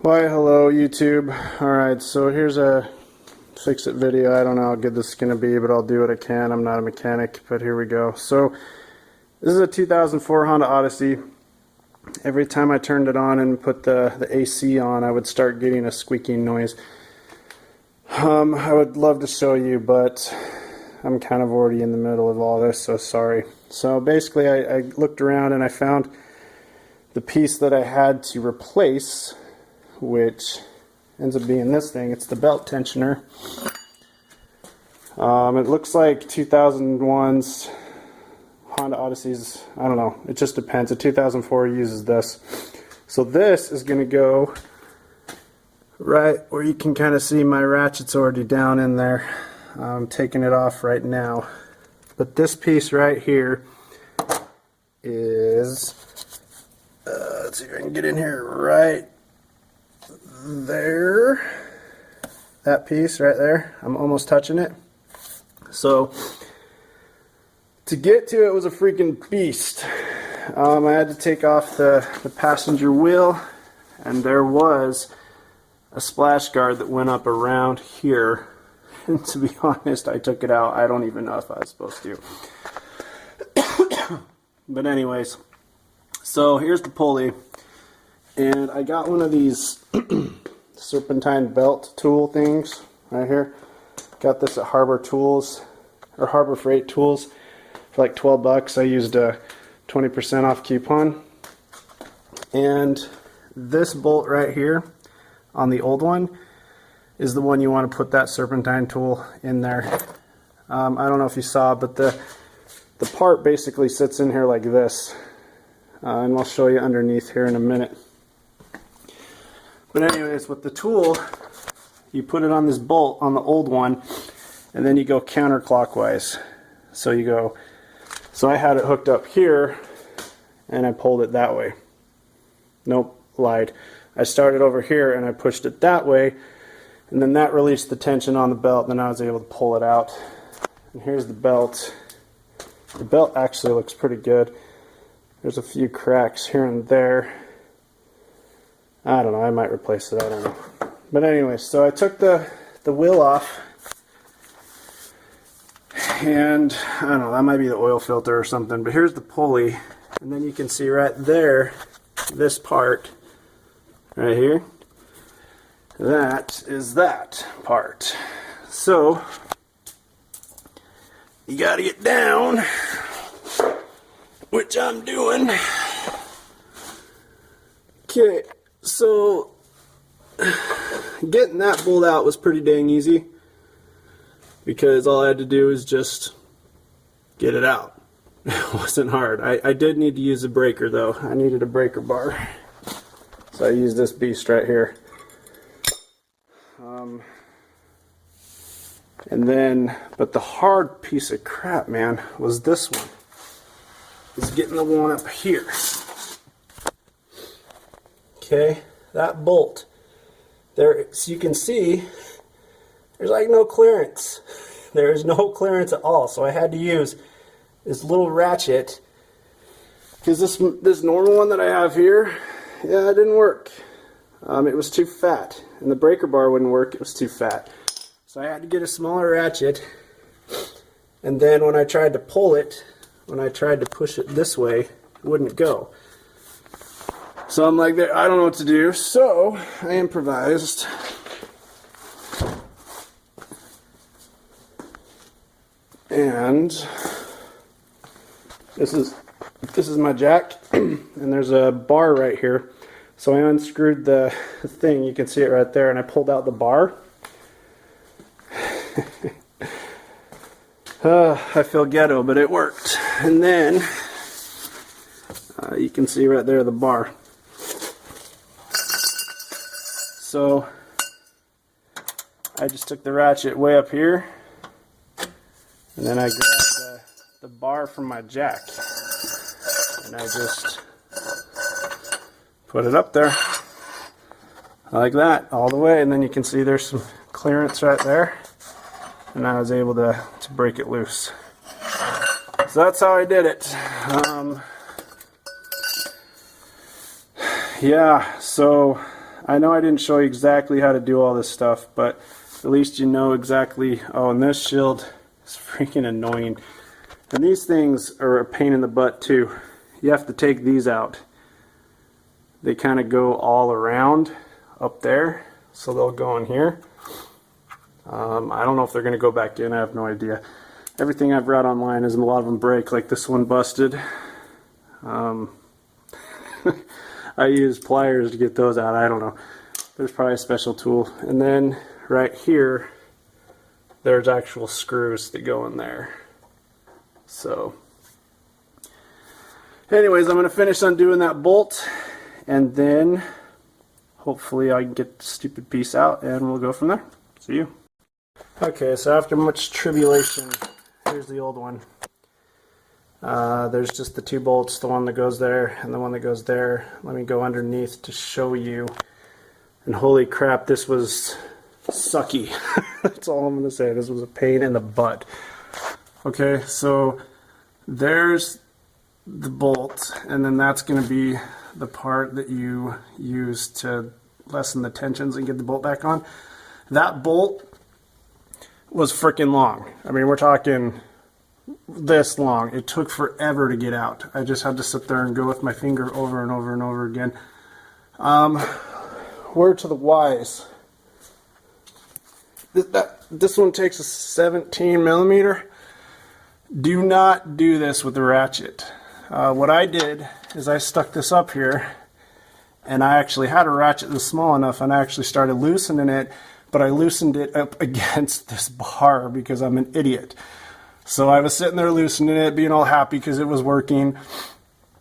Why, hello YouTube. Alright, so here's a fix-it video. I don't know how good this is going to be, but I'll do what I can. I'm not a mechanic, but here we go. So, this is a 2004 Honda Odyssey. Every time I turned it on and put the AC on, I would start getting a squeaking noise. I would love to show you, but I'm kind of already in the middle of all this, so sorry. So basically, I looked around and I found the piece that I had to replace, which ends up being this thing. It's the belt tensioner. It looks like 2001's Honda Odysseys. I don't know. It just depends. A 2004 uses this. So this is going to go right where you can kind of see my ratchet's already down in there. I'm taking it off right now. But this piece right here is, let's see if I can get in here right there. That piece right there. I'm almost touching it. So to get to it was a freaking beast. I had to take off the passenger wheel, and there was a splash guard that went up around here. And to be honest, I took it out. I don't even know if I was supposed to. But anyways, so here's the pulley. And I got one of these Sepentine belt tool things right here. Got this at Harbor Tools, or Harbor Freight Tools, for like 12 bucks. I used a 20% off coupon. And this bolt right here on the old one is the one you want to put that Serpentine tool in there. I don't know if you saw, but the part basically sits in here like this. And I'll show you underneath here in a minute. But anyways, with the tool, you put it on this bolt on the old one, and then you go counterclockwise. So you go, so I had it hooked up here, and I pulled it that way. Nope, lied. I started over here and I pushed it that way, and then that released the tension on the belt, and then I was able to pull it out. And here's the belt. The belt actually looks pretty good. There's a few cracks here and there. I don't know, I might replace it, I don't know. But anyway, so I took the wheel off, and I don't know, that might be the oil filter or something, but here's the pulley, and then you can see right there, this part, right here, that is that part. So, you gotta get down, which I'm doing. Okay. So, getting that bolt out was pretty dang easy, because all I had to do is just get it out. It wasn't hard. I did need to use a breaker though. I needed a breaker bar. So I used this beast right here. And then, but the hard piece of crap, man, was this one. Is getting the one up here. Okay, that bolt there, so you can see there's like no clearance. There is no clearance at all, so I had to use this little ratchet, because this normal one that I have here, yeah, it didn't work. It was too fat, and the breaker bar wouldn't work. It was too fat, so I had to get a smaller ratchet. And then when I tried to pull it, when I tried to push it this way, it wouldn't go. So I'm like, I don't know what to do, so I improvised. And this is my jack, and there's a bar right here. So I unscrewed the thing, you can see it right there, and I pulled out the bar. I feel ghetto, but it worked. And then you can see right there the bar. So I just took the ratchet way up here, and then I grabbed the bar from my jack, and I just put it up there like that all the way, and then you can see there's some clearance right there, and I was able to break it loose. So that's how I did it. Yeah, so I know I didn't show you exactly how to do all this stuff, but at least you know exactly. Oh, and this shield is freaking annoying. And these things are a pain in the butt too. You have to take these out. They kind of go all around up there, so they'll go in here. I don't know if they're going to go back in. I have no idea. Everything I've read online is a lot of them break, like this one busted. I use pliers to get those out. I don't know. There's probably a special tool. And then right here, there's actual screws that go in there. So, anyways, I'm going to finish undoing that bolt, and then hopefully I can get the stupid piece out, and we'll go from there. See you. Okay, so after much tribulation, here's the old one. There's just the two bolts, the one that goes there and the one that goes there. Let me go underneath to show you. And holy crap, this was sucky. That's all I'm going to say. This was a pain in the butt. Okay, so there's the bolt, and then that's going to be the part that you use to lessen the tensions and get the bolt back on. That bolt was freaking long. I mean, we're talking this long. It took forever to get out. I just had to sit there and go with my finger over and over and over again. Word to the wise. This one takes a 17 millimeter. Do not do this with the ratchet. What I did is I stuck this up here, and I actually had a ratchet that's small enough, and I actually started loosening it, but I loosened it up against this bar because I'm an idiot. So I was sitting there loosening it, being all happy because it was working.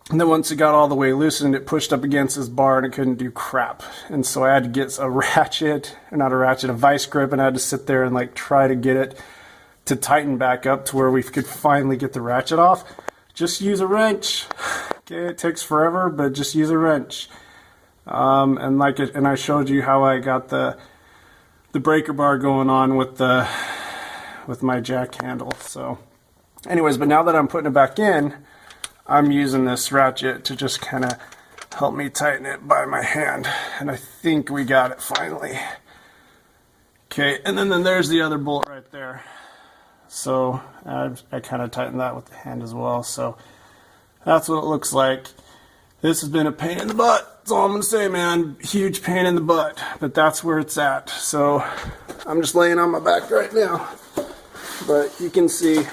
And then once it got all the way loosened, it pushed up against this bar and it couldn't do crap. And so I had to get a ratchet, or not a ratchet, a vice grip, and I had to sit there and like try to get it to tighten back up to where we could finally get the ratchet off. Just use a wrench. Okay, it takes forever, but just use a wrench. And I showed you how I got the breaker bar going on with my jack handle. So anyways, but now that I'm putting it back in, I'm using this ratchet to just kind of help me tighten it by my hand, and I think we got it finally. Okay, and then there's the other bolt right there. So I kind of tightened that with the hand as well. So that's what it looks like. This has been a pain in the butt. That's all I'm going to say, man. Huge pain in the butt. But that's where it's at. So I'm just laying on my back right now. But you can see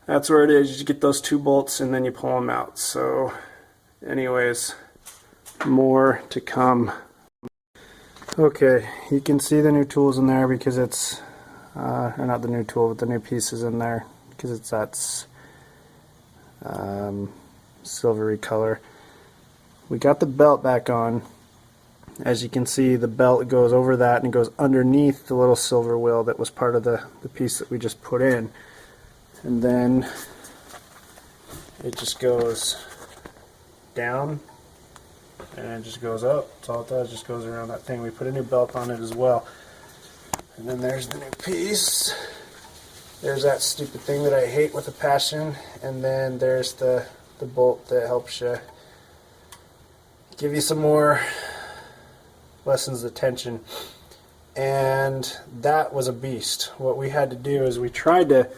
that's where it is. You just get those two bolts and then you pull them out. So anyways, more to come. Okay, you can see the new tools in there because it's, or not the new tool, but the new pieces in there because it's that silvery color. We got the belt back on. As you can see, the belt goes over that and it goes underneath the little silver wheel that was part of the piece that we just put in. And then it just goes down and it just goes up. That's all it does, just goes around that thing. We put a new belt on it as well. And then there's the new piece. There's that stupid thing that I hate with a passion. And then there's the bolt that helps you give you some more, lessens the tension. And that was a beast. What we had to do is we tried to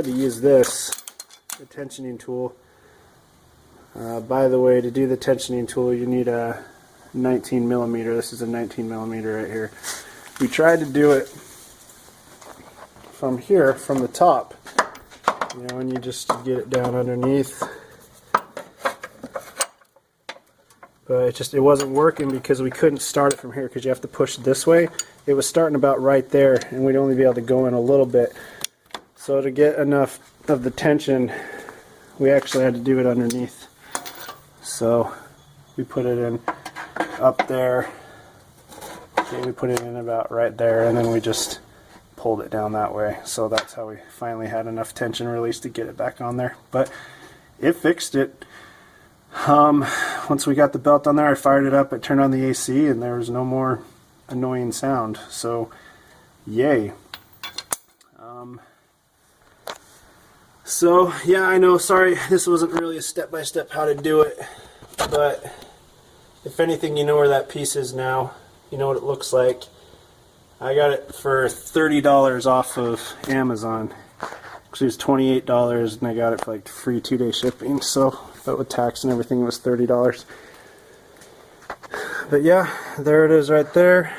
use this, the tensioning tool. By the way, to do the tensioning tool, you need a 19 millimeter. This is a 19 millimeter right here. We tried to do it from here, from the top, you know, and you just get it down underneath. But it wasn't working because we couldn't start it from here because you have to push this way. It was starting about right there, and we'd only be able to go in a little bit. So to get enough of the tension, we actually had to do it underneath. So we put it in up there. Okay, we put it in about right there, and then we just pulled it down that way. So that's how we finally had enough tension release to get it back on there. But it fixed it. Once we got the belt on there, I fired it up, it turned on the AC, and there was no more annoying sound. So, yay. So, yeah, I know, sorry, this wasn't really a step-by-step how to do it, but if anything, you know where that piece is now. You know what it looks like. I got it for $30 off of Amazon. Actually, it was $28, and I got it for like free 2-day shipping. So, but with tax and everything, it was $30. But yeah, there it is right there.